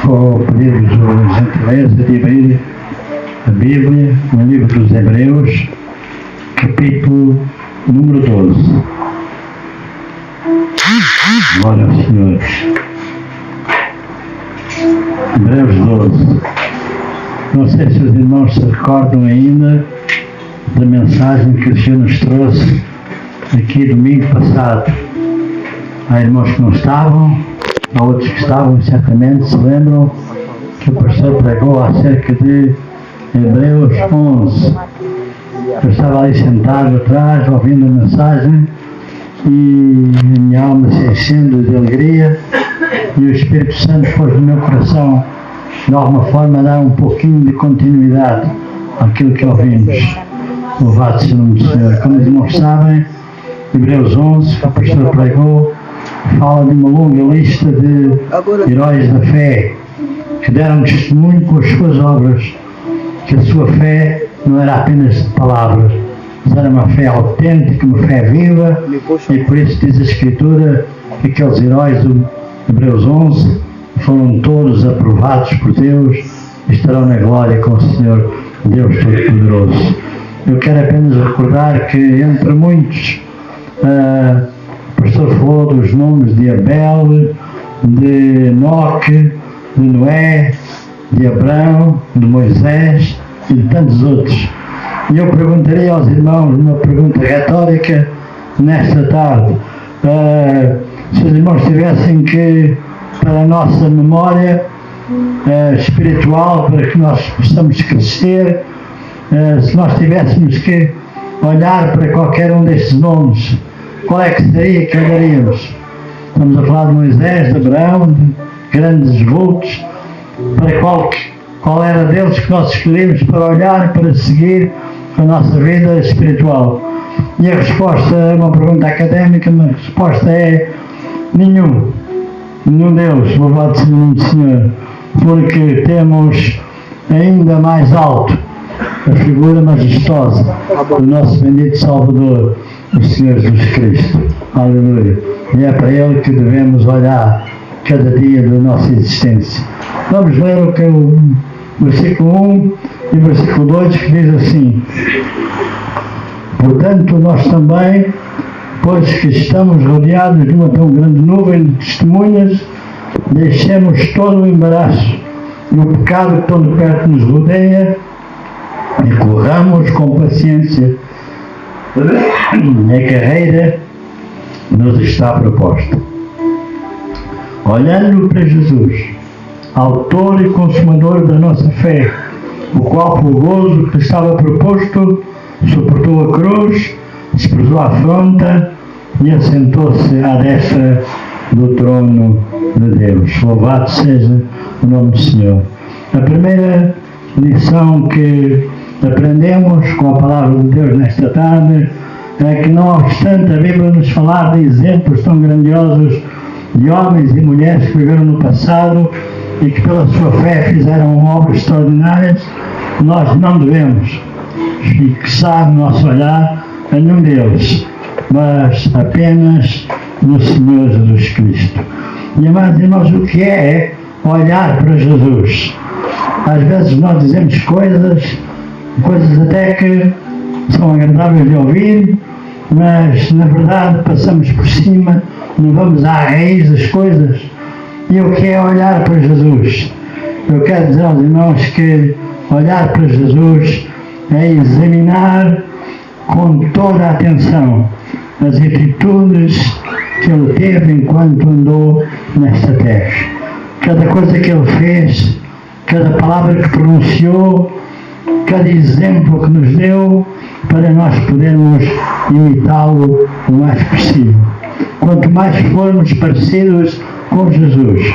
Vou pedir-vos a gentileza de abrir a Bíblia no livro dos Hebreus, capítulo número 12. Glória ao Senhor. Hebreus 12. Não sei se os irmãos se recordam ainda da mensagem que o Senhor nos trouxe aqui domingo passado. Há irmãos que não estavam, há outros que estavam, certamente se lembram que o pastor pregou acerca de Hebreus 11. Eu estava ali sentado atrás, ouvindo a mensagem, e a minha alma se enchendo de alegria, e o Espírito Santo pôs no meu coração, de alguma forma, a dar um pouquinho de continuidade àquilo que ouvimos. Louvado seja o nome do Senhor. Como os irmãos sabem, Hebreus 11, que o pastor pregou, fala de uma longa lista de heróis da fé que deram testemunho com as suas obras que a sua fé não era apenas de palavras, mas era uma fé autêntica, uma fé viva, e por isso diz a Escritura que aqueles heróis do Hebreus 11 foram todos aprovados por Deus e estarão na glória com o Senhor Deus Todo-Poderoso. Eu quero apenas recordar que entre muitos o pastor falou dos nomes de Abel, de Enoque, de Noé, de Abraão, de Moisés e de tantos outros. E eu perguntaria aos irmãos uma pergunta retórica nesta tarde. Se os irmãos tivessem que, para a nossa memória espiritual, para que nós possamos crescer, se nós tivéssemos que olhar para qualquer um destes nomes, qual é que seria que olharíamos? Estamos a falar de Moisés, de Abraão, de grandes vultos. Para qual era deles que nós escolhemos para olhar, para seguir a nossa vida espiritual? E a resposta é uma pergunta académica, mas a resposta é nenhum. Nenhum deles, louvado seja o nome do Senhor, porque temos ainda mais alto a figura majestosa do nosso bendito Salvador, o Senhor Jesus Cristo. Aleluia. E é para Ele que devemos olhar cada dia da nossa existência. Vamos ler o que é o versículo 1 e o versículo 2, que diz assim: portanto, nós também, pois que estamos rodeados de uma tão grande nuvem de testemunhas, deixemos todo o embaraço e o pecado que tão de perto nos rodeia e corramos com paciência a carreira que nos está proposta, olhando para Jesus, autor e consumador da nossa fé, o qual, por gozo que estava proposto, suportou a cruz, desprezou a afronta e assentou-se à destra do trono de Deus. Louvado seja o nome do Senhor. A primeira lição que aprendemos com a palavra de Deus nesta tarde é que, não obstante a Bíblia nos falar de exemplos tão grandiosos de homens e mulheres que viveram no passado e que pela sua fé fizeram obras extraordinárias, nós não devemos fixar o nosso olhar a nenhum deles, mas apenas no Senhor Jesus Cristo. E, amados irmãos, o que é olhar para Jesus? Às vezes nós dizemos coisas até que são agradáveis de ouvir, mas na verdade passamos por cima, não vamos à raiz das coisas. E o que é olhar para Jesus? Eu quero dizer aos irmãos que olhar para Jesus é examinar com toda a atenção as atitudes que ele teve enquanto andou nesta terra. Cada coisa que ele fez, cada palavra que pronunciou, cada exemplo que nos deu, para nós podermos imitá-lo o mais possível. Quanto mais formos parecidos com Jesus,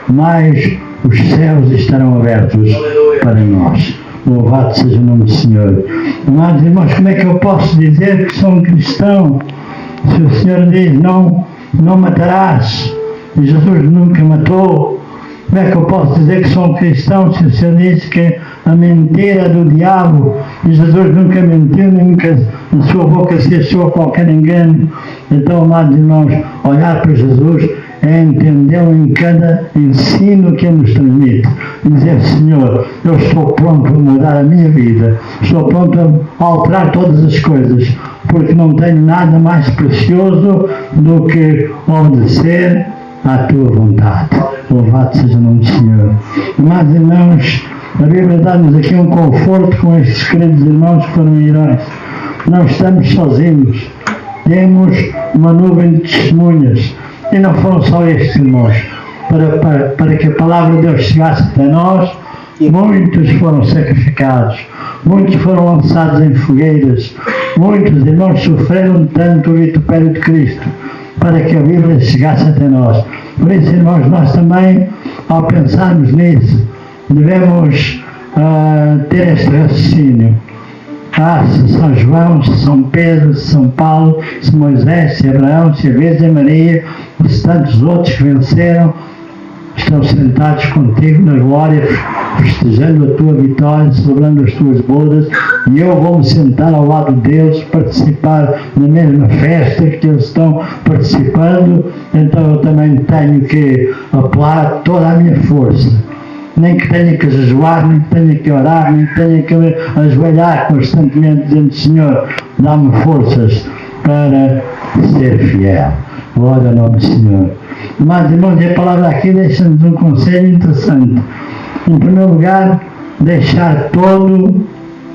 mais os céus estarão abertos para nós. Louvado seja o nome do Senhor. Amados irmãos, como é que eu posso dizer que sou um cristão se o Senhor diz não matarás e Jesus nunca matou? Como é que eu posso dizer que sou um cristão se o Senhor diz que a mentira do diabo e Jesus nunca mentiu, nem nunca na sua boca se achou qualquer engano? Então, amados irmãos, olhar para Jesus é entendê-lo em cada ensino que ele nos transmite. Dizer, Senhor, eu estou pronto a mudar a minha vida, estou pronto a alterar todas as coisas, porque não tenho nada mais precioso do que obedecer à tua vontade. Louvado seja o nome do Senhor. Amados irmãos, a Bíblia dá-nos aqui um conforto com estes queridos irmãos que foram heróis. Não estamos sozinhos. Temos uma nuvem de testemunhas. E não foram só estes irmãos. Para que a palavra de Deus chegasse até nós, muitos foram sacrificados. Muitos foram lançados em fogueiras. Muitos irmãos sofreram tanto o vitupério de Cristo para que a Bíblia chegasse até nós. Por isso, irmãos, nós também, ao pensarmos nisso, devemos ter este raciocínio. Se São João, se São Pedro, se São Paulo, se Moisés, se Abraão, se a Virgem Maria, se tantos outros que venceram, estão sentados contigo na glória, festejando a tua vitória, celebrando as tuas bodas, e eu vou-me sentar ao lado deles, participar na mesma festa que eles estão participando, então eu também tenho que apelar toda a minha força. Nem que tenha que jejuar, nem que tenha que orar, nem que tenha que ajoelhar constantemente, dizendo, Senhor, dá-me forças para ser fiel. Glória ao nome do Senhor. Mas, irmãos, a palavra aqui deixa-nos um conselho interessante. Em primeiro lugar, deixar todo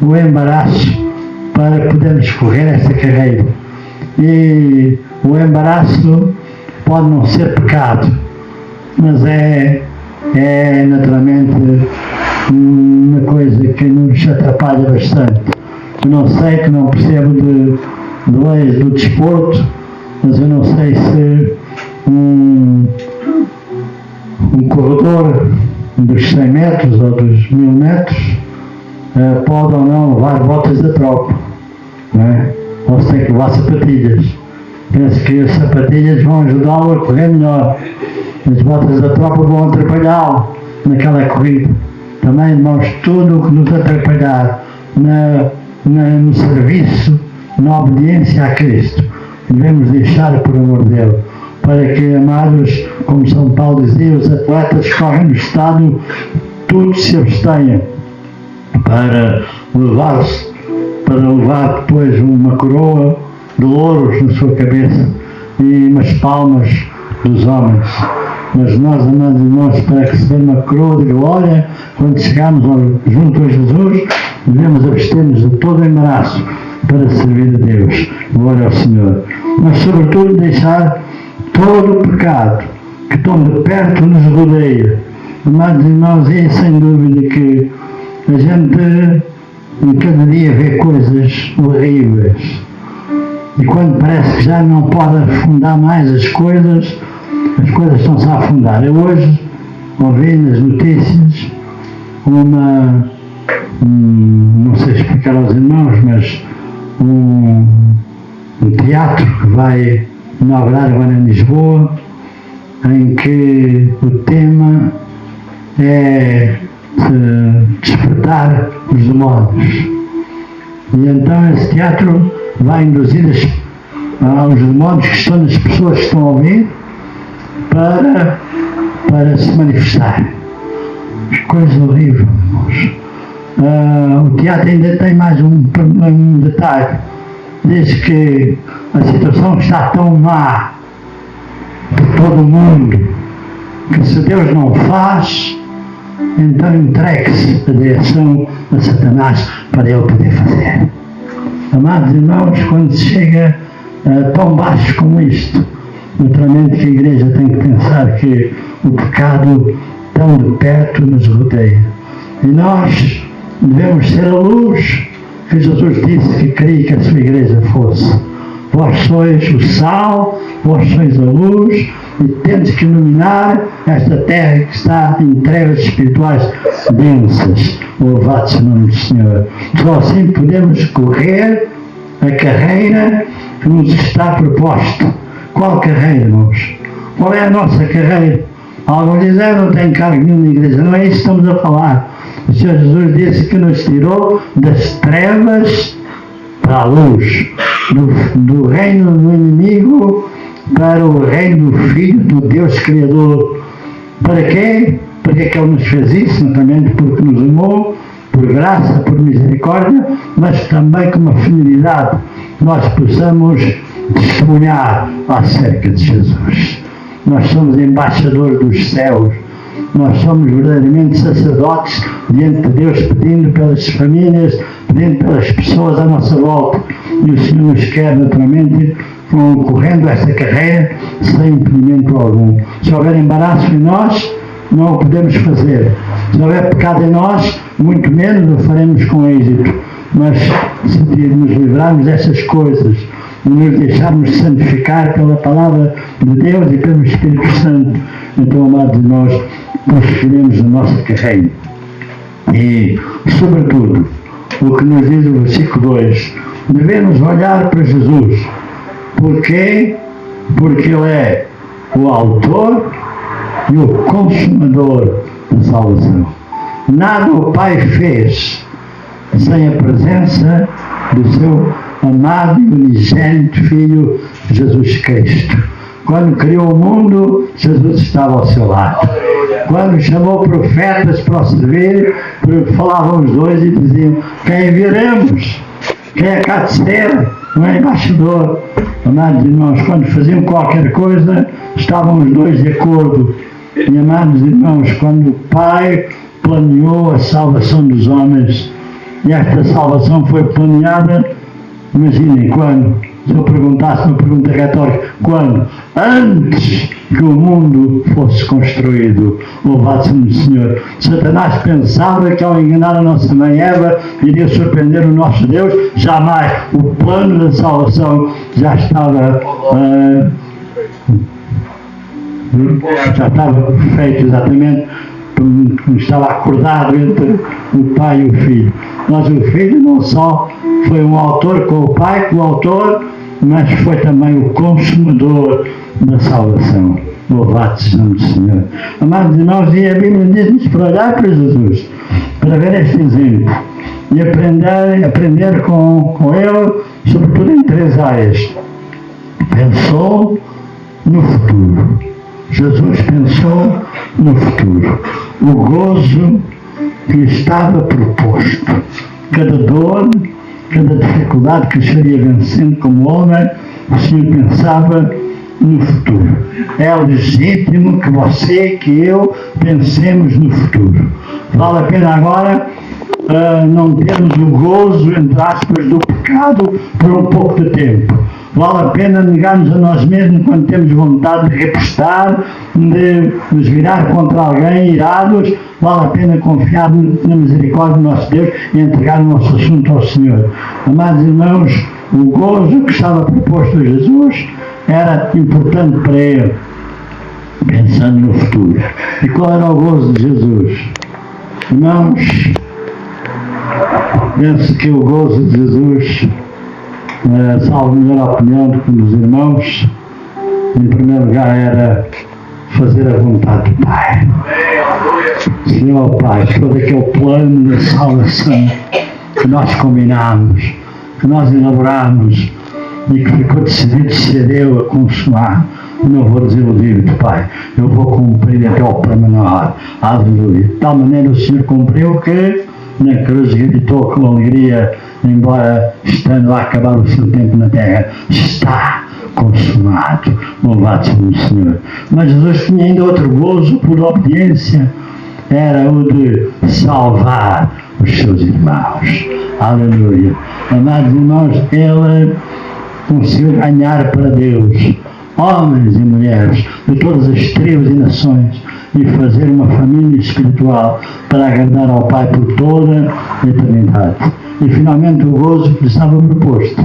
o embaraço para podermos correr esta carreira. E o embaraço pode não ser pecado, mas é naturalmente uma coisa que nos atrapalha bastante. Eu não sei, que não percebo de leis do desporto, mas eu não sei se um corredor dos 100 metros ou dos 1000 metros pode ou não levar botas da tropa, não é? Ou se tem que levar sapatilhas. Penso que as sapatilhas vão ajudá-lo a correr melhor. As botas da tropa vão atrapalhá-lo naquela corrida. Também, irmãos, tudo o que nos atrapalhar no serviço, na obediência a Cristo, devemos deixar por amor dele, para que, amados, como São Paulo dizia, os atletas que correm no estádio, tudo se abstenham para levar depois uma coroa de louros na sua cabeça e umas palmas dos homens. Mas nós, amados irmãos, para receber uma coroa de glória, quando chegarmos junto a Jesus, devemos abster-nos de todo o embaraço para servir a Deus. Glória ao Senhor. Mas, sobretudo, deixar todo o pecado que tão de perto nos rodeia. Amados irmãos, é sem dúvida que a gente em cada dia vê coisas horríveis. E quando parece que já não pode afundar mais as coisas estão-se a afundar. Eu hoje ouvi nas notícias não sei explicar aos irmãos, mas um teatro que vai inaugurar agora em Lisboa, em que o tema é despertar os demónios. E então esse teatro vai induzir aos demónios que estão nas pessoas que estão a ouvir para se manifestar. Que coisa horrível, irmãos. O teatro ainda tem mais um detalhe. Diz que a situação está tão má por todo o mundo que se Deus não faz, então entregue-se a direção a Satanás para ele poder fazer. Amados irmãos, quando se chega tão baixo como isto, naturalmente que a Igreja tem que pensar que o pecado tão de perto nos rodeia. E nós devemos ser a luz que Jesus disse que queria que a sua Igreja fosse. Vós sois o sal, vós sois a luz, e temos que iluminar esta terra que está em trevas espirituais densas. Louvado seja o nome do Senhor. Só assim podemos correr a carreira que nos está proposta. Qual carreira, irmãos? Qual é a nossa carreira? Alguns dizem, não tem cargo nenhum na igreja. Não é isso que estamos a falar. O Senhor Jesus disse que nos tirou das trevas para a luz, do reino do inimigo para o reino do Filho do Deus Criador. Para quê? Para que Ele nos fez isso? Certamente porque nos amou, por graça, por misericórdia, mas também com uma finalidade, nós possamos testemunhar acerca de Jesus. Nós somos embaixadores dos céus, nós somos verdadeiramente sacerdotes diante de Deus, pedindo pelas famílias, pedindo pelas pessoas à nossa volta. E o Senhor nos quer, naturalmente, correndo esta carreira sem impedimento algum. Se houver embaraço em nós, não o podemos fazer. Se houver pecado em nós, muito menos o faremos com êxito. Mas se nos livrarmos dessas coisas, nos deixarmos santificar pela palavra de Deus e pelo Espírito Santo, então, amados, nós prosseguiremos a nossa carreira. E, sobretudo, o que nos diz o versículo 2, devemos olhar para Jesus. Porquê? Porque Ele é o autor e o consumador da salvação. Nada o Pai fez sem a presença do seu amado e unigênito Filho Jesus Cristo. Quando criou o mundo, Jesus estava ao seu lado. Quando chamou profetas para o servir, falavam os dois e diziam: quem enviaremos? Quem é cá de ser? Um embaixador. Amados irmãos, quando faziam qualquer coisa, estavam os dois de acordo. E, amados irmãos, quando o Pai planeou a salvação dos homens, e esta salvação foi planeada, imaginem quando, se eu perguntasse uma pergunta retórica, quando? Antes que o mundo fosse construído. Louvado seja o Senhor. Satanás pensava que ao enganar a nossa mãe Eva iria surpreender o nosso Deus. Jamais. O plano da salvação já estava feito exatamente, estava acordado entre o Pai e o Filho. Mas o Filho não só foi um autor com o Pai, mas foi também o consumador da salvação. Louvado seja o Senhor. Amados irmãos, e a Bíblia diz-nos para olhar para Jesus, para ver este exemplo e aprender com ele, sobretudo em 3 áreas. Pensou no futuro. Jesus pensou no futuro. O gozo que lhe estava proposto. Cada dor, cada dificuldade que o Senhor ia vencendo como homem, o Senhor pensava no futuro. É legítimo que você, que eu, pensemos no futuro. Vale a pena agora não termos o gozo, entre aspas, do pecado por um pouco de tempo. Vale a pena negarmos a nós mesmos quando temos vontade de repostar, de nos virar contra alguém, irados. Vale a pena confiar na misericórdia do nosso Deus e entregar o nosso assunto ao Senhor. Amados irmãos, o gozo que estava proposto a Jesus era importante para ele, pensando no futuro. E qual era o gozo de Jesus? Irmãos, penso que o gozo de Jesus, salvo melhor opinião do que dos irmãos, em primeiro lugar era fazer a vontade do Pai. Senhor Pai, todo aquele plano da salvação que nós combinámos, que nós elaborámos e que ficou decidido ser eu a consumar, não vou desiludir-te, Pai, eu vou cumprir até o pormenor. Aleluia. De tal maneira o Senhor cumpriu que na cruz gritou com alegria, embora estando a acabar o seu tempo na terra: está consumado. Louvado seja o Senhor. Mas Jesus tinha ainda outro gozo por obediência, era o de salvar os seus irmãos. Aleluia. Amados irmãos, ele conseguiu ganhar para Deus homens e mulheres de todas as tribos e nações e fazer uma família espiritual para agradar ao Pai por toda a eternidade. E finalmente o gozo que lhe estava proposto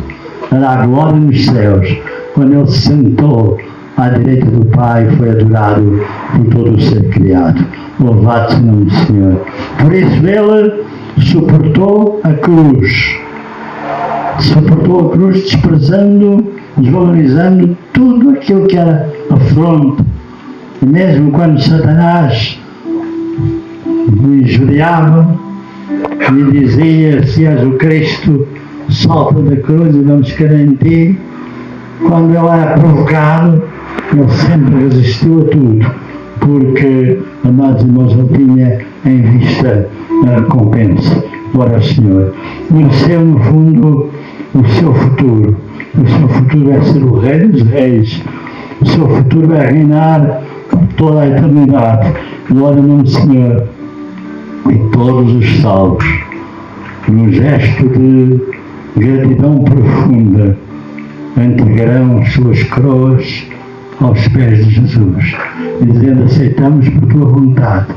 era a glória nos céus, quando ele se sentou à direita do Pai e foi adorado por todo o ser criado. Louvado seja o nome do Senhor. Por isso ele suportou a cruz, desprezando, desvalorizando tudo aquilo que era afronta. E mesmo quando Satanás o injuriava e dizia: se és o Cristo, salta da cruz e vamos crer em ti. Quando ele era provocado, Ele sempre resistiu a tudo, porque, amados irmãos, ele tinha em vista a recompensa. Glória ao Senhor. Mereceu, no fundo, o seu futuro. O seu futuro é ser o Rei dos Reis. O seu futuro é reinar por toda a eternidade. Glória ao nome do Senhor. E todos os salvos, num gesto de gratidão profunda, entregarão as suas coroas aos pés de Jesus, dizendo: aceitamos por tua vontade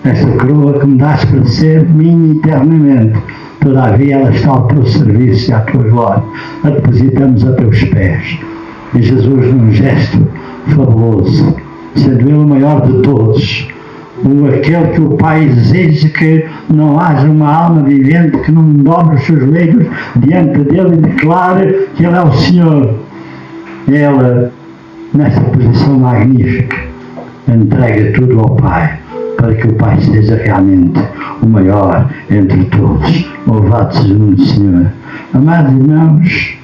esta coroa que me dás para ser minha eternamente. Todavia ela está ao teu serviço e à tua glória. A depositamos a teus pés. E Jesus, num gesto fabuloso, sendo ele o maior de todos, aquele que o Pai exige que não haja uma alma vivente que não dobre os seus joelhos diante dele e declare que ele é o Senhor. Ele, nessa posição magnífica, entrega tudo ao Pai, para que o Pai seja realmente o maior entre todos. Louvado seja o nome do Senhor. Amados irmãos,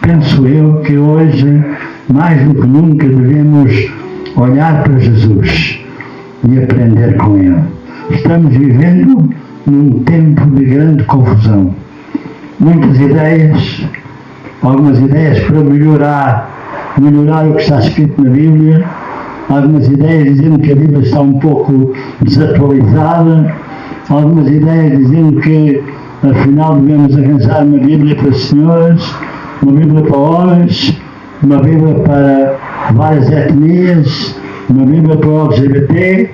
penso eu que hoje, mais do que nunca, devemos olhar para Jesus e aprender com Ele. Estamos vivendo num tempo de grande confusão. Muitas ideias, algumas ideias para melhorar o que está escrito na Bíblia, algumas ideias dizendo que a Bíblia está um pouco desatualizada, algumas ideias dizendo que afinal devemos arranjar uma Bíblia para senhores, uma Bíblia para homens, uma Bíblia para várias etnias, uma Bíblia para o LGBT,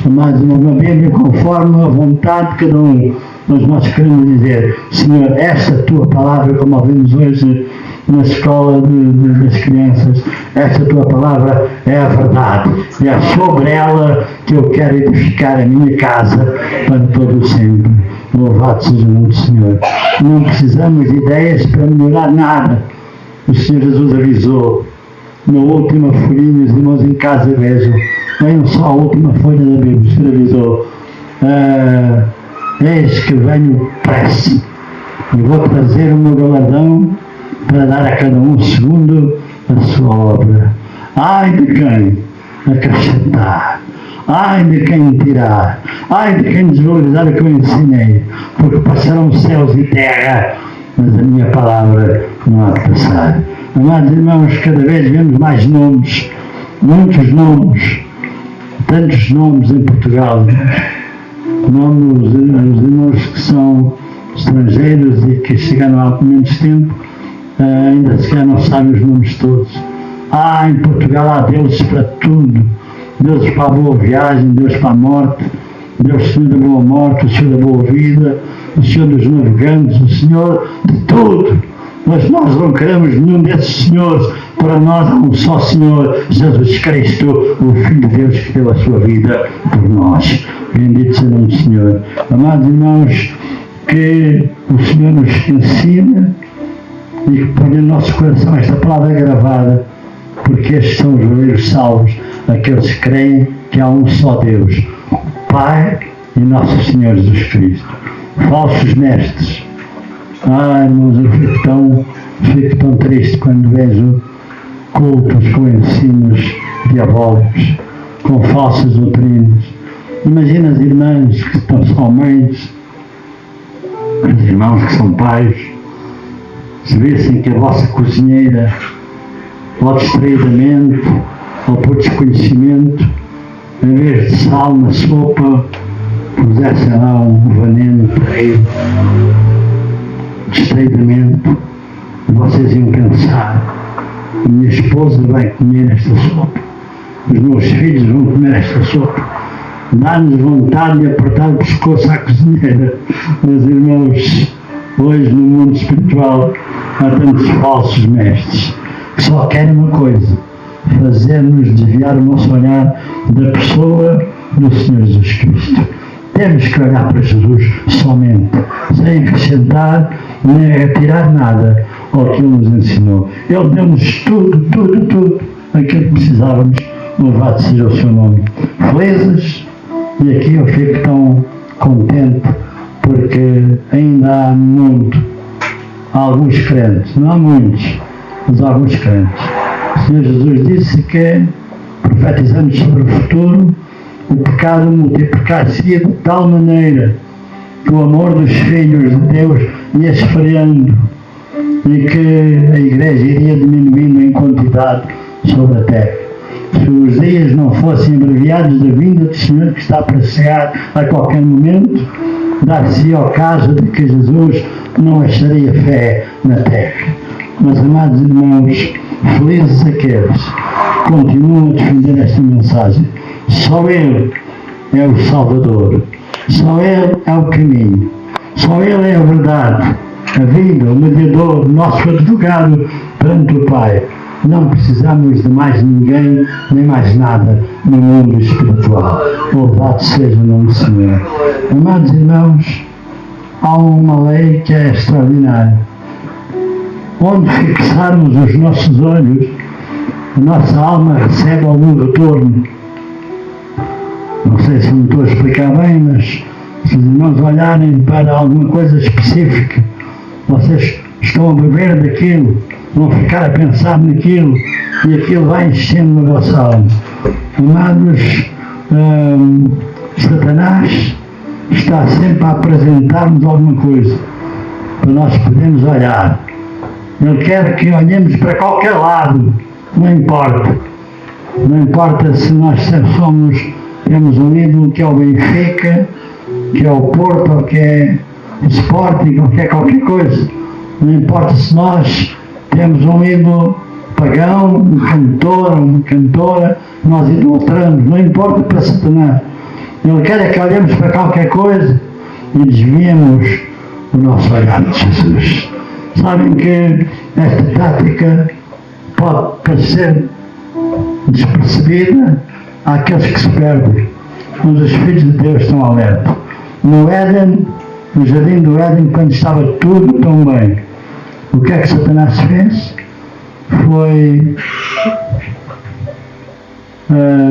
mas uma Bíblia conforme a vontade de cada um. Mas nós queremos dizer: Senhor, esta tua palavra, como ouvimos hoje na escola das crianças, esta tua palavra é a verdade, e é sobre ela que eu quero edificar a minha casa para todo o sempre. Louvado seja o nome do Senhor. Não precisamos de ideias para melhorar nada. O Senhor Jesus avisou na última folhinha, os irmãos em casa vejam, leiam só a última folha da Bíblia. O Senhor avisou: eis que venho depressa e vou trazer o meu galardão para dar a cada um segundo a sua obra. Ai de quem acrescentar, ai de quem tirar, ai de quem desvalorizar o que eu ensinei, porque passarão céus e terra, mas a minha palavra não há de passar. Amados irmãos, cada vez vemos mais nomes, muitos nomes, tantos nomes em Portugal, nomes, os irmãos que são estrangeiros e que chegaram há menos tempo, ainda sequer não sabem os nomes todos. Em Portugal há deuses para tudo: deuses para a boa viagem, Deus para a morte, Deus Senhor da boa morte, o Senhor da boa vida, o Senhor dos navegantes, o Senhor de tudo. Mas nós não queremos nenhum desses senhores. Para nós há um só Senhor, Jesus Cristo, o Filho de Deus, que deu a sua vida por nós. Bendito seja o nome do Senhor. Amados irmãos, que o Senhor nos ensina e que põe no nosso coração esta palavra gravada, porque estes são os verdadeiros salvos, aqueles que creem que há um só Deus, o Pai e nosso Senhor Jesus Cristo. Falsos mestres. Irmãos, eu fico tão triste quando vejo cultos com ensinos diabólicos, com falsas doutrinas. Imagina as irmãs que são mães, os irmãos que são pais, se vissem que a vossa cozinheira, ou distraidamente, ou por desconhecimento, em vez de sal na sopa, pusessem lá um veneno terrível. Distraidamente, vocês iam pensar: minha esposa vai comer esta sopa, os meus filhos vão comer esta sopa. Dá-nos vontade de apertar o pescoço à cozinheira. Meus irmãos, hoje no mundo espiritual há tantos falsos mestres que só querem uma coisa: fazer-nos desviar o nosso olhar da pessoa do Senhor Jesus Cristo. Temos que olhar para Jesus somente, sem acrescentar nem retirar nada ao que Ele nos ensinou. Ele deu-nos tudo aquilo que precisávamos. Louvado seja o seu nome. Felizes, e aqui eu fico tão contente, porque ainda há no mundo alguns crentes, não há muitos, mas há alguns crentes O Senhor Jesus disse que, profetizando sobre o futuro, o pecado multiplicar-se de tal maneira que o amor dos filhos de Deus ia esfriando e que a Igreja iria diminuindo em quantidade sobre a terra. Se os dias não fossem abreviados da vinda do Senhor que está para chegar a qualquer momento, dar-se ao caso de que Jesus não acharia fé na terra. Mas, amados irmãos, felizes aqueles que continuam a defender esta mensagem. Só Ele é o Salvador. Só Ele é o caminho. Só Ele é a verdade, a vida, o mediador, o nosso advogado perante o Pai. Não precisamos de mais ninguém, nem mais nada no mundo espiritual. Louvado seja o nome do Senhor. Amados irmãos, há uma lei que é extraordinária. Onde fixarmos os nossos olhos, a nossa alma recebe algum retorno. Não sei se me estou a explicar bem, mas se os irmãos olharem para alguma coisa específica, vocês estão a beber daquilo, vão ficar a pensar naquilo e aquilo vai enchendo na vossa alma. Amados, Satanás está sempre a apresentar-nos alguma coisa para nós podermos olhar. Ele quer que olhemos para qualquer lado, não importa. Não importa se nós temos um ídolo que é o Benfica, que é o Porto, ou que é o Sporting, ou que é qualquer coisa. Não importa se nós temos um ídolo pagão, um cantor, uma cantora, nós idolatramos. Não importa para Satanás. Ele quer é que olhemos para qualquer coisa e desviemos o nosso olhar de Jesus. Sabem que esta tática pode parecer despercebida àqueles que se perdem, mas os filhos de Deus estão alerta. No Éden, no jardim do Éden, quando estava tudo tão bem, o que é que Satanás fez? Foi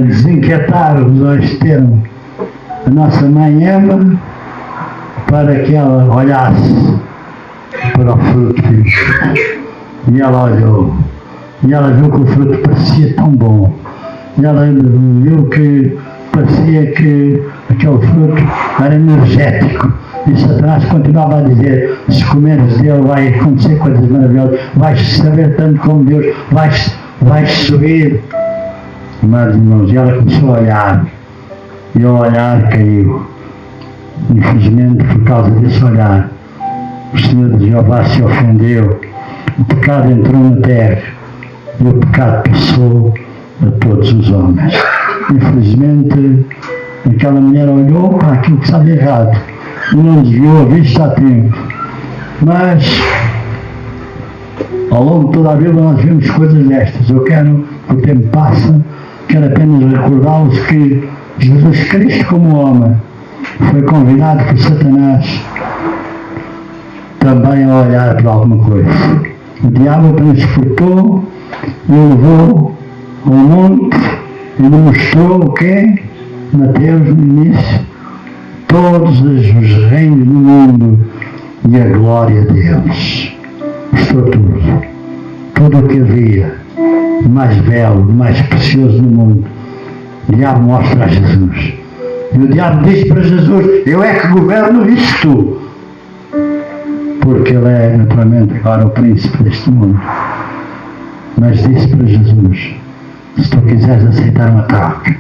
desinquietar os dois termos a nossa mãe Eva para que ela olhasse para o fruto e ela olhou e ela viu que o fruto parecia tão bom e ela viu que parecia que aquele fruto era energético e Satanás continuava a dizer: se comeres dele vai acontecer coisas maravilhosas, vais saber tanto como Deus, vais subir. Mas irmãos, e ela começou a olhar e o olhar caiu. Infelizmente, por causa desse olhar, o Senhor de Jeová se ofendeu, o pecado entrou na terra e o pecado passou a todos os homens. Infelizmente, aquela mulher olhou para aquilo que estava errado e não desviou a vista a tempo. Mas, ao longo de toda a Bíblia, nós vemos coisas destas. Eu quero, o tempo passa, quero apenas recordá-los que Jesus Cristo, como homem, foi convidado por Satanás também a olhar para alguma coisa. O diabo transportou e o levou ao monte e lhe mostrou o quê? Mateus, no início, todos os reinos do mundo e a glória deles. Mostrou tudo. Tudo o que havia de mais belo, de mais precioso no mundo. O diabo mostra a Jesus. E o diabo diz para Jesus: eu é que governo isto. Porque ele é naturalmente agora o príncipe deste mundo. Mas disse para Jesus: se tu quiseres aceitar uma troca,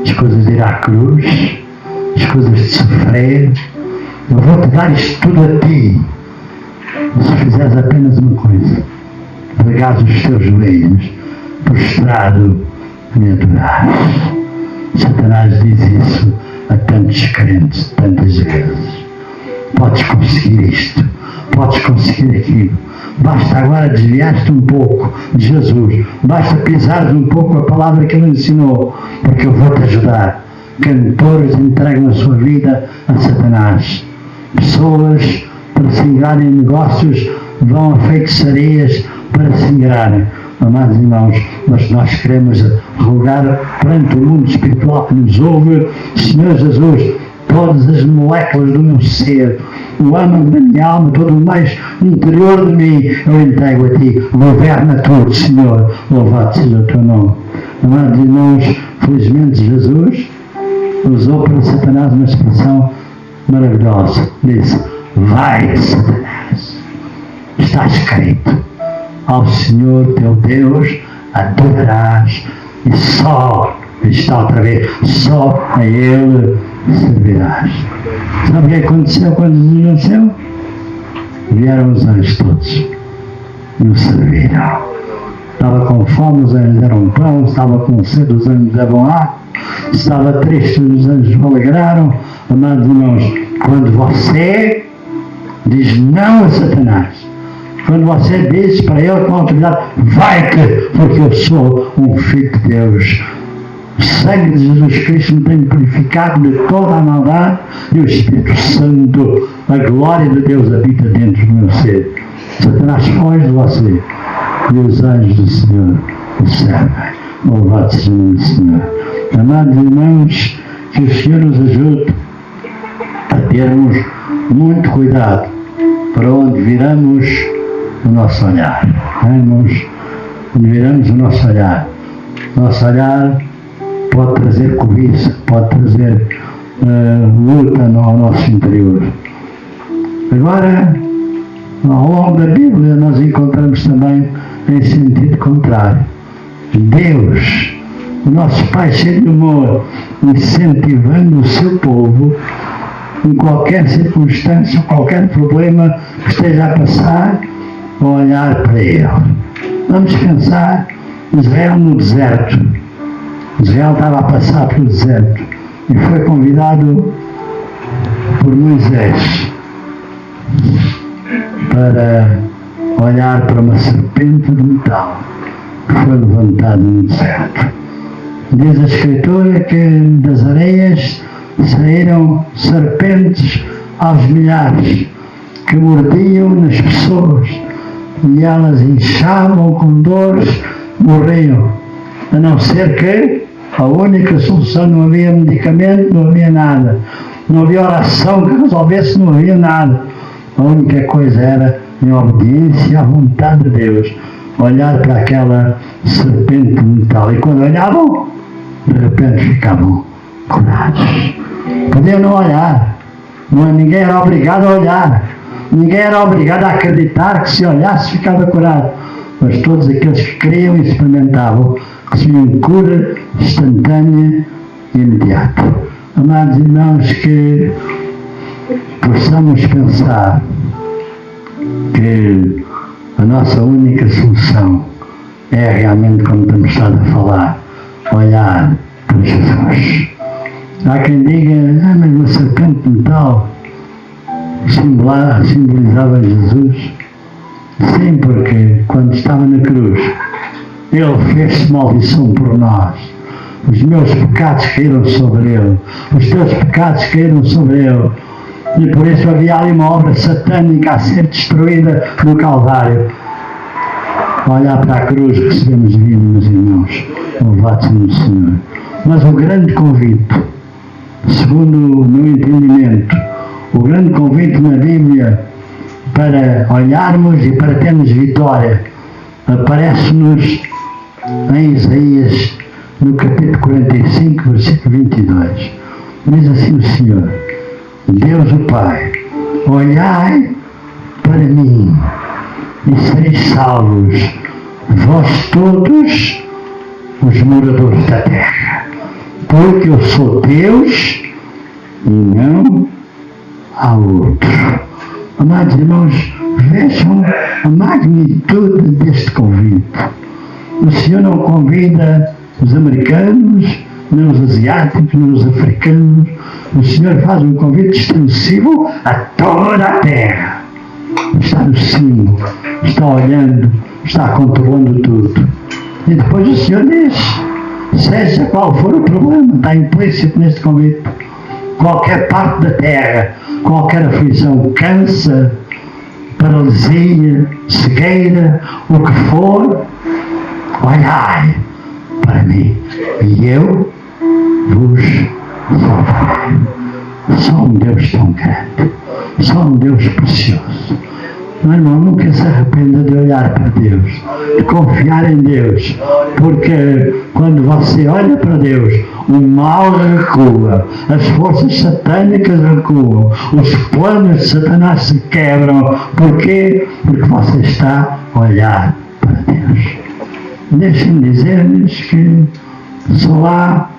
as coisas de ir à cruz, as coisas de sofrer, eu vou-te dar isto tudo a ti. Se fizeres apenas uma coisa, pegares os teus joelhos, prostrado, me adorares. Satanás diz isso a tantos crentes, tantas vezes. Podes conseguir isto, podes conseguir aquilo. Basta agora desviar-te um pouco de Jesus. Basta pisares um pouco a palavra que ele ensinou, porque eu vou-te ajudar. Cantores entregam a sua vida a Satanás. Pessoas, para se enganarem em negócios, vão a feitiçarias para se enganarem. Amados irmãos, mas nós queremos rogar perante o mundo espiritual que nos ouve: Senhor Jesus, todas as moléculas do meu ser o âmago da minha alma, todo o mais interior de mim, eu entrego a Ti. Governa tudo, Senhor. Louvado seja o Teu nome. Amados irmãos, felizmente Jesus usou para Satanás uma expressão maravilhosa. Disse: vai, Satanás. Está escrito: ao Senhor teu Deus adorarás e só, está outra vez, só a Ele servirás. Sabe o que aconteceu quando Jesus nasceu? Vieram os anjos todos e o serviram. Estava com fome, os anjos deram pão. Estava com sede, os anjos deram água. Estava triste, os anjos o alegraram. Amados irmãos, quando você diz não a Satanás, quando você diz para ele com autoridade: vai-te, porque eu sou um filho de Deus, o sangue de Jesus Cristo me tem purificado de toda a maldade, e o Espírito Santo, a glória de Deus habita dentro do meu ser. Satanás foge de você e os anjos do Senhor o servem. Louvado seja o nome do Senhor. Amados irmãos, que o Senhor nos ajude a termos muito cuidado para onde viramos o nosso olhar. Onde viramos o nosso olhar. O nosso olhar pode trazer cobiça, pode trazer luta ao nosso interior. Agora, ao longo da Bíblia, nós encontramos também em sentido contrário. Deus, o nosso Pai cheio de amor, incentivando o seu povo em qualquer circunstância, qualquer problema que esteja a passar, a olhar para Ele. Vamos pensar: Israel no deserto. Israel estava a passar pelo deserto e foi convidado por Moisés para olhar para uma serpente de metal que foi levantada no deserto. Diz a Escritura que das areias saíram serpentes aos milhares que mordiam nas pessoas e elas inchavam com dores, morriam. A não ser que a única solução, não havia medicamento, não havia nada. Não havia oração que resolvesse, não havia nada. A única coisa era, em obediência à vontade de Deus, olhar para aquela serpente de metal. E quando olhavam, de repente ficavam curados. Podiam não olhar. Ninguém era obrigado a olhar. Ninguém era obrigado a acreditar que se olhasse ficava curado. Mas todos aqueles que criam e experimentavam recebiam cura instantânea e imediata. Amados irmãos, que possamos pensar que a nossa única solução é realmente, como temos estado a falar, olhar para Jesus. Há quem diga: mas uma serpente de metal simbolizava Jesus. Sim, porque quando estava na cruz, Ele fez maldição por nós. Os meus pecados caíram sobre Ele. Os teus pecados caíram sobre Ele. E por isso havia ali uma obra satânica a ser destruída no Calvário. Olhar para a cruz, recebemos vida, meus irmãos. Louvado seja o Senhor. Mas o grande convite, segundo o meu entendimento, o grande convite na Bíblia para olharmos e para termos vitória, aparece-nos em Isaías, no capítulo 45, versículo 22. Diz assim o Senhor: Deus o Pai, olhai para mim e sereis salvos, vós todos os moradores da terra, porque eu sou Deus e não há outro. Amados irmãos, vejam a magnitude deste convite. O Senhor não convida os americanos, nem os asiáticos, nem os africanos. O Senhor faz um convite extensivo a toda a terra. Está no cimo, está olhando, está controlando tudo. E depois o Senhor diz: seja qual for o problema, está implícito neste convite. Qualquer parte da terra, qualquer aflição, câncer, paralisia, cegueira, o que for, olhai para mim e eu vos salvarei. Só um Deus tão grande, só um Deus Deus precioso. Meu irmão, nunca se arrependa de olhar para Deus, de confiar em Deus, porque quando você olha para Deus, o mal recua, as forças satânicas recuam, os planos de Satanás se quebram. Porquê? Porque você está a olhar para Deus. Deixem-me dizer-lhes que só há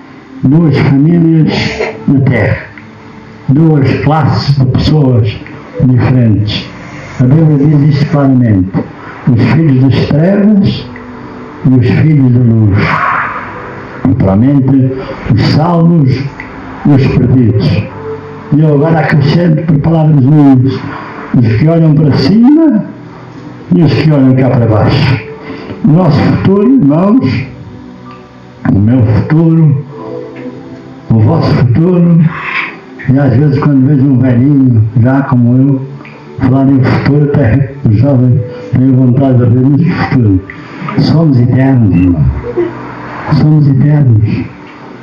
duas famílias na Terra, duas classes de pessoas diferentes. A Bíblia diz isto claramente: os filhos das trevas e os filhos da luz. Naturalmente, os salvos e os perdidos. E eu agora acrescento por palavras minhas: os que olham para cima e os que olham cá para baixo. O nosso futuro, irmãos, o meu futuro, o vosso futuro, e às vezes quando vejo um velhinho, já como eu, falar em futuro, até os jovens têm vontade de ver no futuro. Somos eternos, irmão. Somos eternos.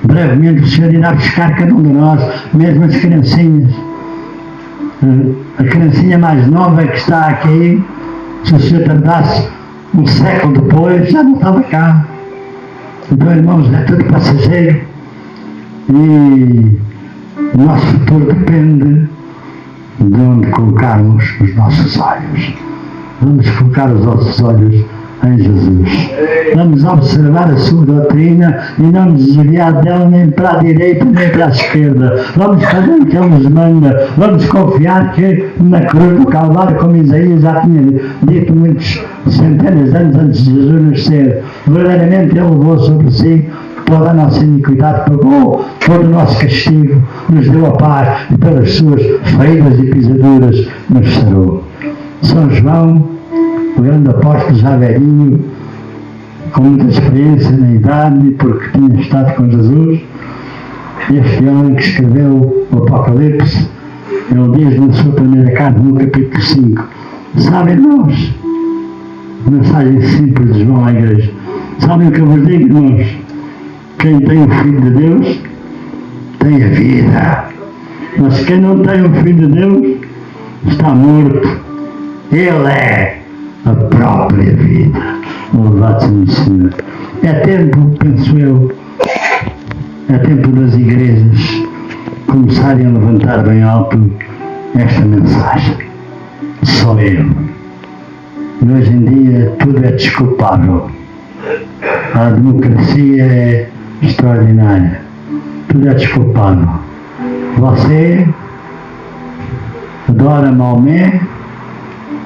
Brevemente o Senhor irá buscar cada um de nós, mesmo as criancinhas. A criancinha mais nova que está aqui, se o Senhor tardasse um século depois, já não estava cá. Então, irmãos, é tudo passageiro. E o nosso futuro depende de onde colocarmos os nossos olhos. Vamos colocar os nossos olhos em Jesus. Vamos observar a sua doutrina e não nos desviar dela nem para a direita nem para a esquerda. Vamos fazer o que Ele nos manda. Vamos confiar que na cruz do Calvário, como Isaías já tinha dito muitos centenas de anos antes de Jesus nascer, verdadeiramente Ele levou sobre si toda a nossa iniquidade, pagou todo o nosso castigo, nos deu a paz e pelas suas feridas e pisaduras nos sarou. São João, o grande apóstolo já velhinho, com muita experiência na idade, porque tinha estado com Jesus, este homem que escreveu o Apocalipse, ele diz na sua primeira carta, no capítulo 5, sabem irmãos, mensagem simples de João à igreja, sabem o que eu vos digo, irmãos? Quem tem o Filho de Deus tem a vida, mas quem não tem o Filho de Deus está morto. Ele é a própria vida. Louvado seja o Senhor. É tempo, penso eu, é tempo das igrejas começarem a levantar bem alto esta mensagem. Só eu. E hoje em dia tudo é desculpável. A democracia é extraordinária. Tudo é desculpável. Você adora Maomé,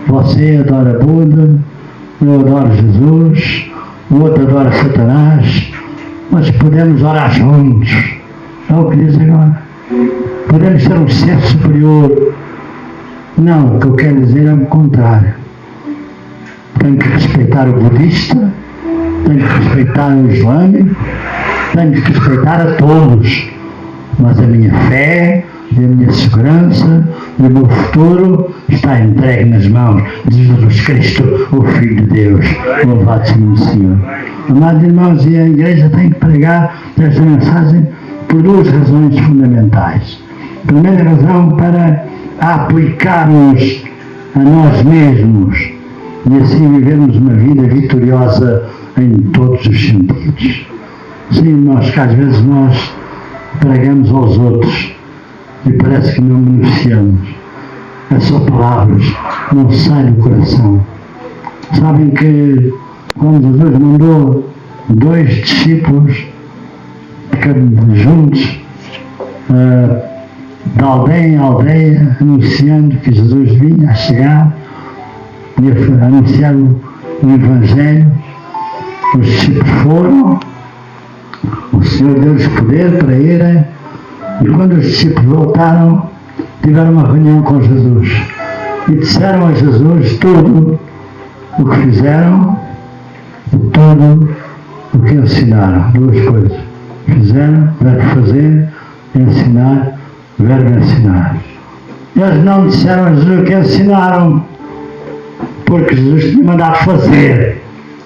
você adora Buda, eu adoro Jesus, o outro adora Satanás, mas podemos orar juntos. É o que diz agora. Podemos ser um ser superior. Não, o que eu quero dizer é o contrário. Tenho que respeitar o budista, tenho que respeitar o islâmico, tenho que respeitar a todos, mas a minha fé e a minha segurança e o meu futuro está entregue nas mãos de Jesus Cristo, o Filho de Deus. Louvado seja o Senhor. Amados irmãos, e a igreja tem que pregar esta mensagem por duas razões fundamentais. Primeira razão, para aplicarmos a nós mesmos e assim vivermos uma vida vitoriosa em todos os sentidos. Sim, irmãos, que às vezes nós pregamos aos outros e parece que não beneficiamos. É só palavras, não sai do coração. Sabem que quando Jesus mandou 2 discípulos juntos de aldeia em aldeia, anunciando que Jesus vinha a chegar e a anunciar o Evangelho, os discípulos foram, o Senhor deu-lhes poder para irem, e quando os discípulos voltaram, tiveram uma reunião com Jesus e disseram a Jesus tudo o que fizeram e tudo o que ensinaram. 2 coisas. Fizeram, verbo fazer, ensinar, verbo ensinar. Eles não disseram a Jesus o que ensinaram, porque Jesus tinha mandado fazer,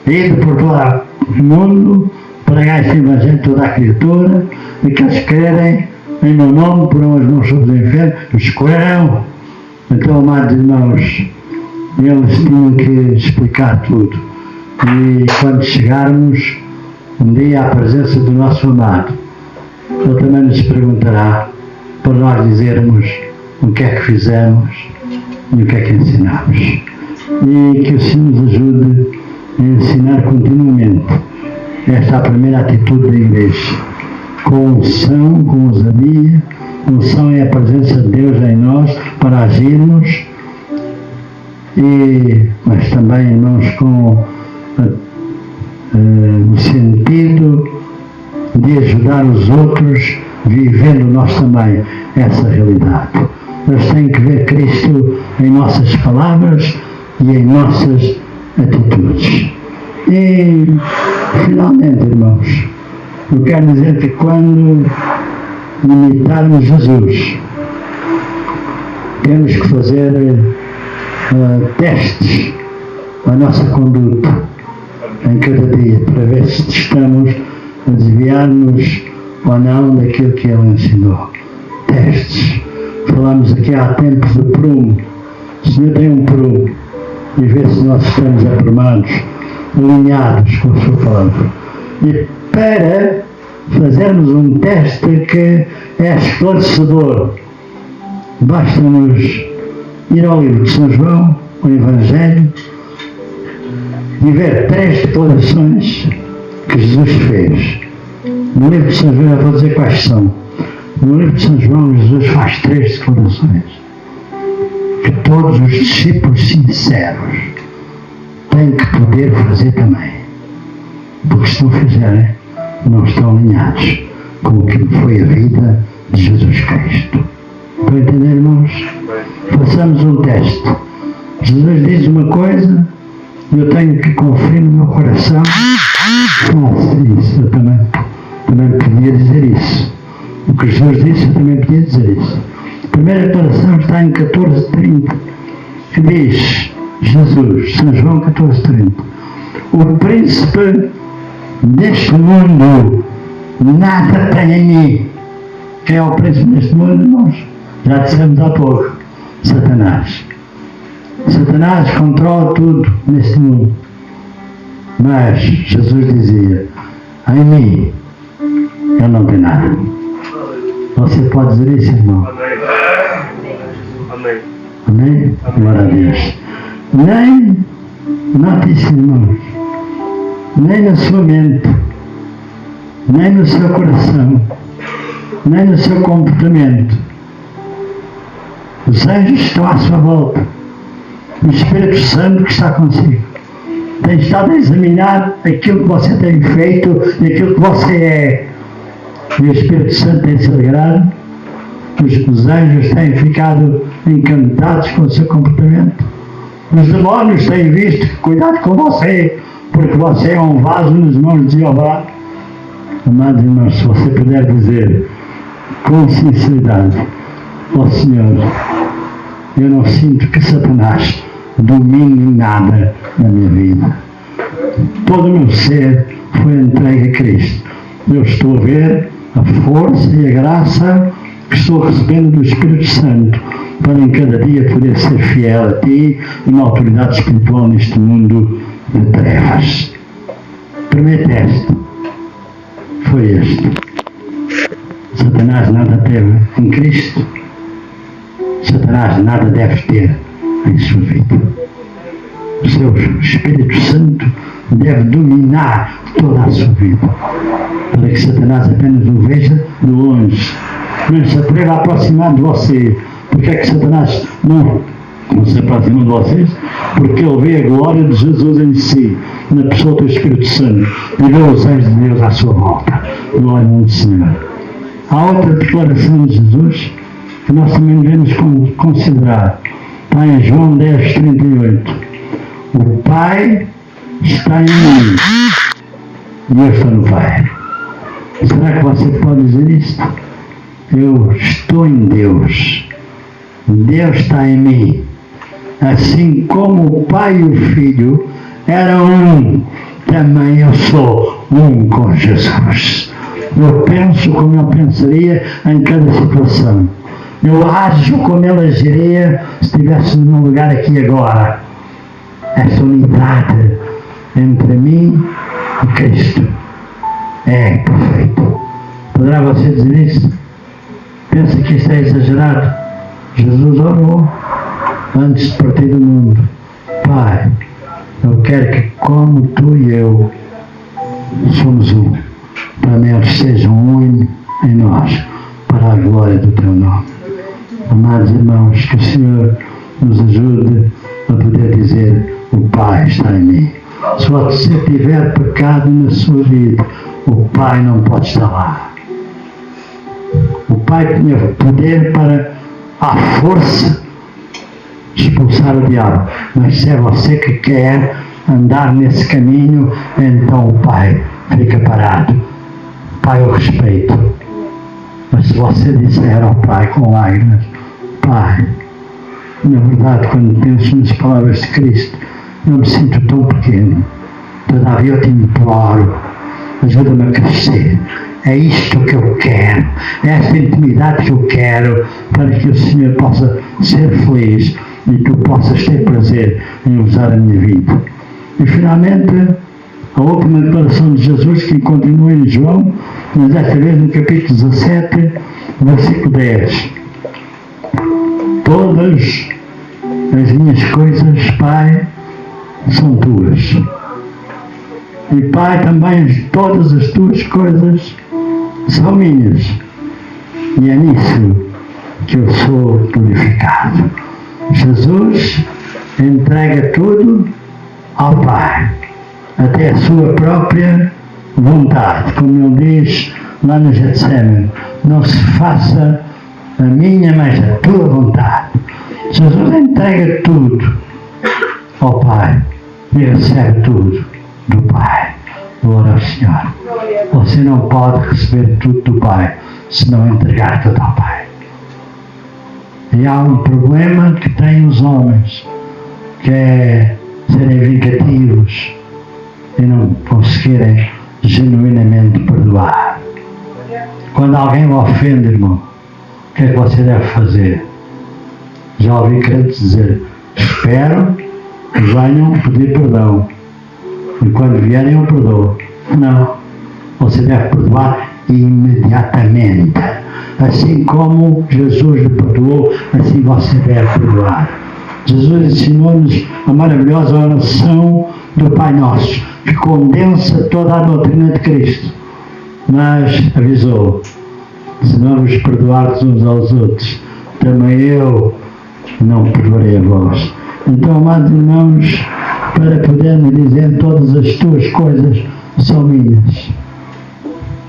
ir por todo o mundo, pregar este Evangelho a toda a criatura, e que eles querem em meu nome, porão as mãos sobre os enfermos, escolherão. Então, amados irmãos, eles tinham que explicar tudo. E quando chegarmos um dia à presença do nosso amado, ele também nos perguntará para nós dizermos o que é que fizemos e o que é que ensinamos. E que o Senhor nos ajude a ensinar continuamente. Esta é a primeira atitude da Igreja. Com unção, com ousadia. Unção é a presença de Deus em nós para agirmos, mas também, irmãos, com o sentido de ajudar os outros, vivendo nós também essa realidade. Eles têm que ver Cristo em nossas palavras e em nossas atitudes. E, finalmente, irmãos, eu quero dizer que quando imitarmos Jesus, temos que fazer testes à nossa conduta em cada dia, para ver se estamos a desviar-nos ou não daquilo que Ele ensinou. Testes. Falamos aqui há tempos de prumo. O Senhor tem um prumo e vê se nós estamos aprumados, alinhados com a sua palavra. E para fazermos um teste que é esclarecedor, basta-nos ir ao livro de São João, ao Evangelho, e ver 3 declarações que Jesus fez. No livro de São João, eu vou dizer quais são. No livro de São João, Jesus faz 3 declarações que todos os discípulos sinceros têm que poder fazer também. Porque se não fizerem, não estão alinhados com o que foi a vida de Jesus Cristo. Para entender, irmãos? Façamos um teste. Jesus diz uma coisa, eu tenho que conferir no meu coração. Faço isso. Eu também podia dizer isso. O que Jesus disse, eu também podia dizer isso. A primeira declaração está em 14:30, que diz Jesus, São João 14:30, o príncipe deste mundo nada tem em mim. Quem é o príncipe deste mundo, irmãos? Já dissemos há pouco, Satanás. Satanás controla tudo neste mundo. Mas Jesus dizia, em mim, eu não tenho nada. Você pode dizer isso, irmão? Amém. Amém? Glória a Deus. Nem, note isso, irmãos, nem na sua mente, nem no seu coração, nem no seu comportamento. Os anjos estão à sua volta. O Espírito Santo que está consigo tem estado a examinar aquilo que você tem feito e aquilo que você é. E o Espírito Santo tem se alegrado. Os anjos têm ficado encantados com o seu comportamento. Os demónios têm visto, cuidado com você, porque você é um vaso nas mãos de Jeová. Amados irmãos, se você puder dizer com sinceridade ao Senhor, eu não sinto que Satanás domine nada na minha vida. Todo o meu ser foi entregue a Cristo. Eu estou a ver a força e a graça que estou recebendo do Espírito Santo para em cada dia poder ser fiel a Ti e uma autoridade espiritual neste mundo de trevas. O primeiro teste foi este. Satanás nada teve em Cristo. Satanás nada deve ter em sua vida. O seu Espírito Santo deve dominar toda a sua vida, para que Satanás apenas o veja de longe, não se atreva a aproximar de você. Porque é que Satanás não se aproxima de vocês? Porque ele vê a glória de Jesus em si, na pessoa do Espírito Santo, e vê os anjos de Deus à sua volta. Glória ao Senhor. Há outra declaração de Jesus que nós também devemos considerar. Está em João 10:38. O Pai está em mim e eu estou no Pai. Será que você pode dizer isto? Eu estou em Deus. Deus está em mim. Assim como o Pai e o Filho eram um, também eu sou um com Jesus. Eu penso como eu pensaria em cada situação. Eu ajo como ele agiria se estivesse num lugar aqui agora. Essa unidade entre mim e Cristo é perfeito. Poderá você dizer isso? Pensa que isto é exagerado? Jesus orou antes de partir do mundo. Pai, eu quero que como tu e eu somos um, também eles sejam um em nós, para a glória do teu nome. Amados irmãos, que o Senhor nos ajude a poder dizer: o Pai está em mim. Se você tiver pecado na sua vida, o Pai não pode estar lá. O Pai tinha poder para, à força, expulsar o diabo. Mas se é você que quer andar nesse caminho, então o Pai fica parado. Pai, eu respeito. Mas se você disser ao Pai com lágrimas: Pai, na verdade, quando penso nas palavras de Cristo, eu me sinto tão pequeno. Todavia eu te imploro, ajuda-me a crescer. É isto que eu quero, é esta intimidade que eu quero, para que o Senhor possa ser feliz e tu possas ter prazer em usar a minha vida. E finalmente, a última declaração de Jesus, que continua em João, mas desta vez no capítulo 17, versículo 10. Todas as minhas coisas, Pai, são tuas. E Pai, também todas as tuas coisas são minhas. E é nisso que eu sou glorificado. Jesus entrega tudo ao Pai, até a sua própria vontade. Como ele diz lá no Getsemane: não se faça a minha, mas a tua vontade. Jesus entrega tudo ao Pai e recebe tudo do Pai. Glória ao Senhor. Você não pode receber tudo do Pai se não entregar tudo ao Pai. E há um problema que têm os homens, que é serem vingativos e não conseguirem genuinamente perdoar. Quando alguém o ofende, irmão, o que é que você deve fazer? Já ouvi crentes dizer: espero que venham pedir perdão, e quando vierem eu perdoo. Não, você deve perdoar imediatamente. Assim como Jesus lhe perdoou, assim você deve perdoar. Jesus ensinou-nos a maravilhosa oração do Pai Nosso, que condensa toda a doutrina de Cristo, mas avisou: se não vos perdoardes uns aos outros, também eu não perdoarei a vós. Então, amados irmãos, para podermos dizer: todas as tuas coisas são minhas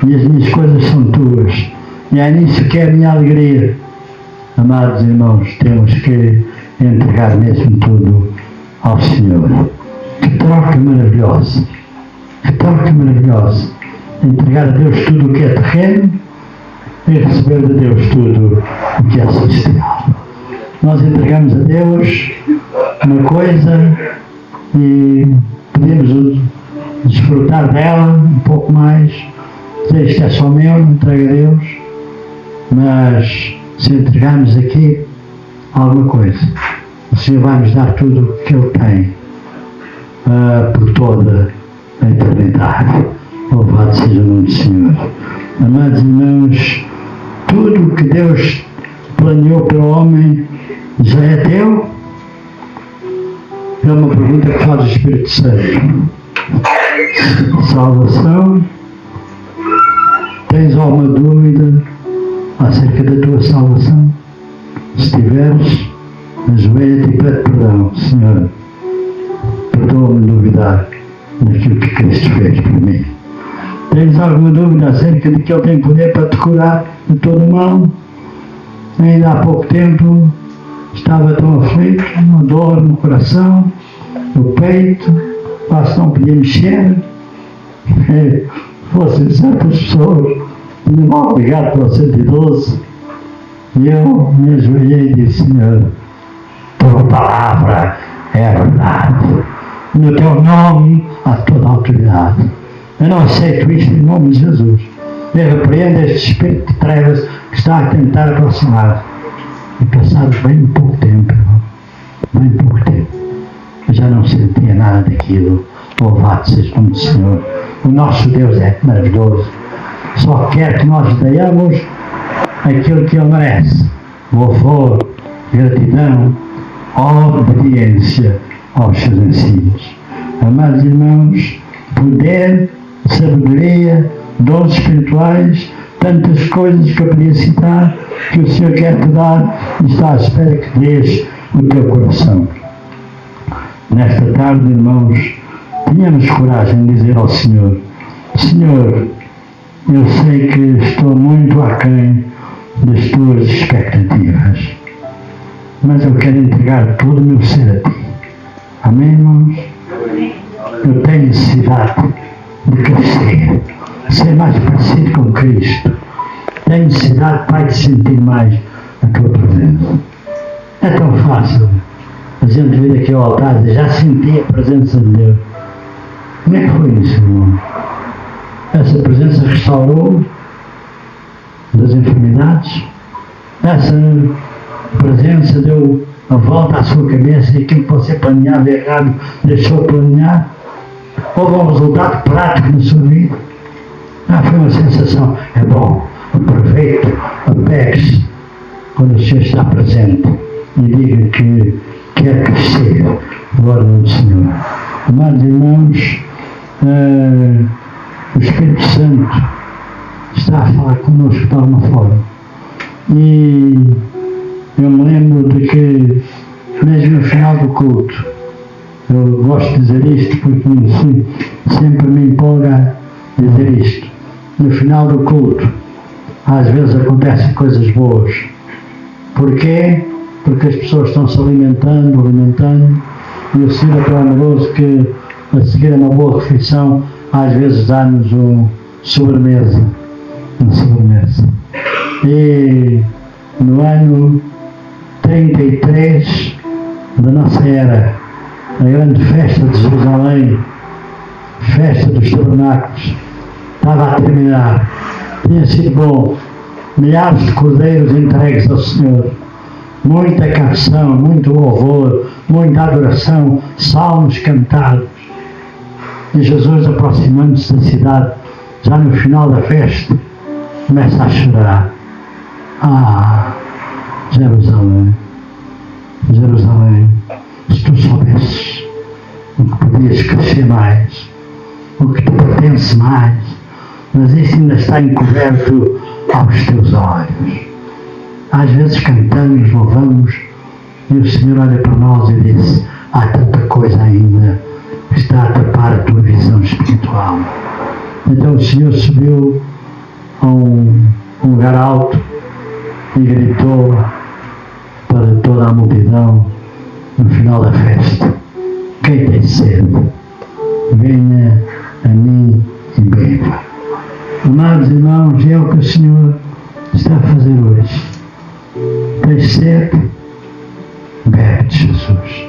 e as minhas coisas são tuas, e é nisso que é a minha alegria. Amados irmãos, temos que entregar mesmo tudo ao Senhor. Que troca maravilhosa! Que troca maravilhosa! Entregar a Deus tudo o que é terreno e receber de Deus tudo o que é celestial. Nós entregamos a Deus uma coisa e podemos desfrutar dela um pouco mais. Dizer: isto é só meu, não entrego a Deus. Mas se entregarmos aqui alguma coisa, o Senhor vai nos dar tudo o que Ele tem por toda a eternidade. Louvado seja o nome do Senhor. Amados irmãos, tudo o que Deus planeou para o homem já é teu? É uma pergunta que faz o Espírito Santo. Salvação. Tens alguma dúvida acerca da tua salvação? Se tiveres, ajoelha-te e pede perdão. Senhor, perdoa-me duvidar daquilo que Cristo fez por mim. Tens alguma dúvida acerca de que Ele tem poder para te curar de todo o mal? Ainda há pouco tempo estava tão aflito, uma dor no coração, no peito, quase não podia mexer. Fossem certas pessoas tinham mal ligado para o 112, e eu me ajoelhei e disse: Senhor, tua palavra é a verdade, no teu nome há toda a autoridade. Eu não aceito isto em nome de Jesus. Eu repreendo este espírito de trevas que está a tentar aproximar. E passado bem pouco tempo, eu já não sentia nada daquilo. Louvado seja o nome do Senhor. O nosso Deus é maravilhoso. Só quer que nós demos aquilo que Ele merece. Louvor, gratidão, obediência aos seus ensinos. Amados irmãos, poder, sabedoria, dons espirituais, tantas coisas que eu podia citar, que o Senhor quer te dar e está à espera que dês o teu coração. Nesta tarde, irmãos, tenhamos coragem de dizer ao Senhor: Senhor, eu sei que estou muito aquém das tuas expectativas, mas eu quero entregar todo o meu ser a ti. Amém, irmãos? Eu tenho necessidade de crescer, ser mais parecido com Cristo. Tenho necessidade, Pai, de sentir mais a tua presença. É tão fácil a gente vir aqui ao altar e dizer: já senti a presença de Deus. Como é que foi isso, irmão? Essa presença restaurou das enfermidades? Essa presença deu a volta à sua cabeça e aquilo que você planeava errado deixou de planear? Houve um resultado prático na sua vida? Foi uma sensação. É bom, aproveite, apegue-se quando o Senhor está presente e diga que quer crescer. Glória ao Senhor. Amados irmãos, o Espírito Santo está a falar connosco de alguma forma. E eu me lembro de que, mesmo no final do culto, eu gosto de dizer isto porque sempre me empolga dizer isto. No final do culto, às vezes acontecem coisas boas. Porquê? Porque as pessoas estão se alimentando, e o Senhor é tão amoroso que, a seguir a uma boa refeição, às vezes dá-nos uma sobremesa. E no ano 33 da nossa era, a grande festa de Jerusalém, festa dos tabernáculos, estava a terminar. Tinha sido bom. Milhares de cordeiros entregues ao Senhor. Muita canção, muito louvor, muita adoração, salmos cantados. E Jesus, aproximando-se da cidade, já no final da festa, começa a chorar. Jerusalém, Jerusalém, se tu soubesses o que podias crescer mais, o que te pertence mais, mas isso ainda está encoberto aos teus olhos. Às vezes cantamos, louvamos, e o Senhor olha para nós e diz: há tanta coisa ainda que está a tapar a tua visão espiritual. Então o Senhor subiu a um lugar alto e gritou para toda a multidão no final da festa: quem tem sede, venha a mim e beba. Amados irmãos, é o que o Senhor está a fazer hoje. Tens sede? Bebe de Jesus.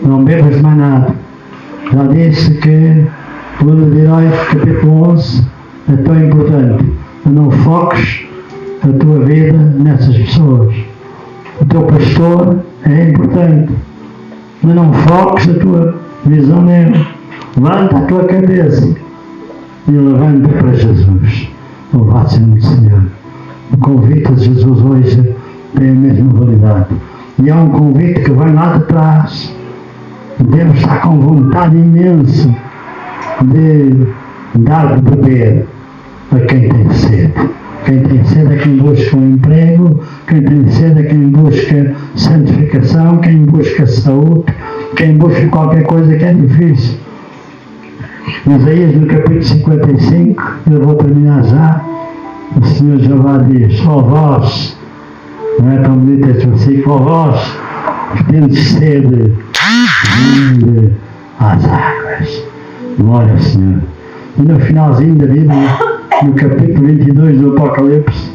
Não bebas mais nada. Já disse que o livro de Heróis, capítulo 11, é tão importante. Não foques a tua vida nessas pessoas. O teu pastor é importante, mas não foques a tua visão nele. Levanta a tua cabeça e levanta para Jesus. Louvado seja o Senhor. O convite de Jesus hoje tem a mesma validade. E é um convite que vem lá de trás. Deus está com vontade imensa de dar de beber a quem tem sede. Quem tem sede é quem busca um emprego, quem tem sede é quem busca santificação, quem busca saúde, quem busca qualquer coisa que é difícil. Isaías, no capítulo 55, eu vou terminar já, o Senhor Jeová diz: ó vós, não é tão bonito este versículo, ó vós que tendes sede, vinde às águas. Glória ao Senhor. E no finalzinho da Bíblia, no capítulo 22 do Apocalipse,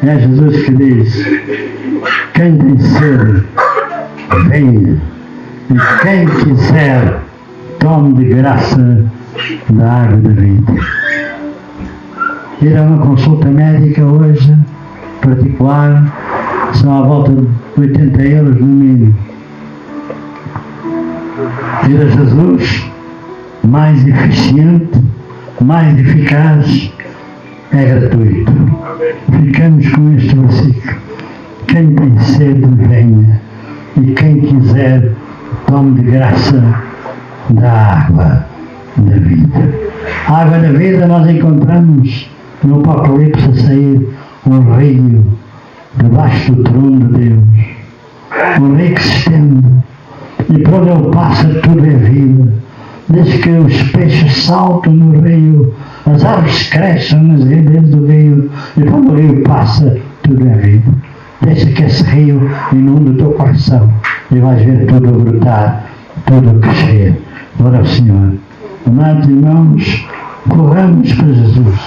é Jesus que diz: quem tem sede, venha, e quem quiser, tome de graça da água da vida. Ir a uma consulta médica hoje, particular, São à volta de 80 euros no mínimo. Ir a Jesus, mais eficiente, mais eficaz, é gratuito. Ficamos com este versículo. Quem tem sede, venha, e quem quiser, tome de graça da água da vida. A água da vida nós encontramos no Apocalipse a sair um rio debaixo do trono de Deus. Um rio que se estende, e por onde ele passa tudo é vida. Desde que os peixes saltam no rio, as árvores crescem nas redes do rio, e quando o rio passa, tudo é vida. Deixa que esse rio inunde o teu coração e vais ver tudo a brotar, tudo a crescer. Ora ao Senhor. Amados irmãos, corramos para Jesus.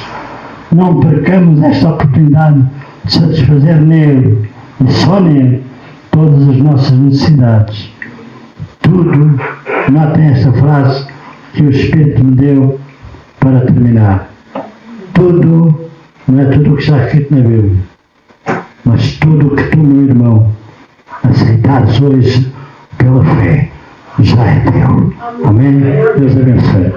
Não percamos esta oportunidade de satisfazer nele e só nele todas as nossas necessidades. Tudo, notem esta frase que o Espírito me deu para terminar. Tudo, não é tudo o que está escrito na Bíblia, mas tudo o que tu, meu irmão, aceitares hoje pela fé, já é teu. Amém? Deus abençoe.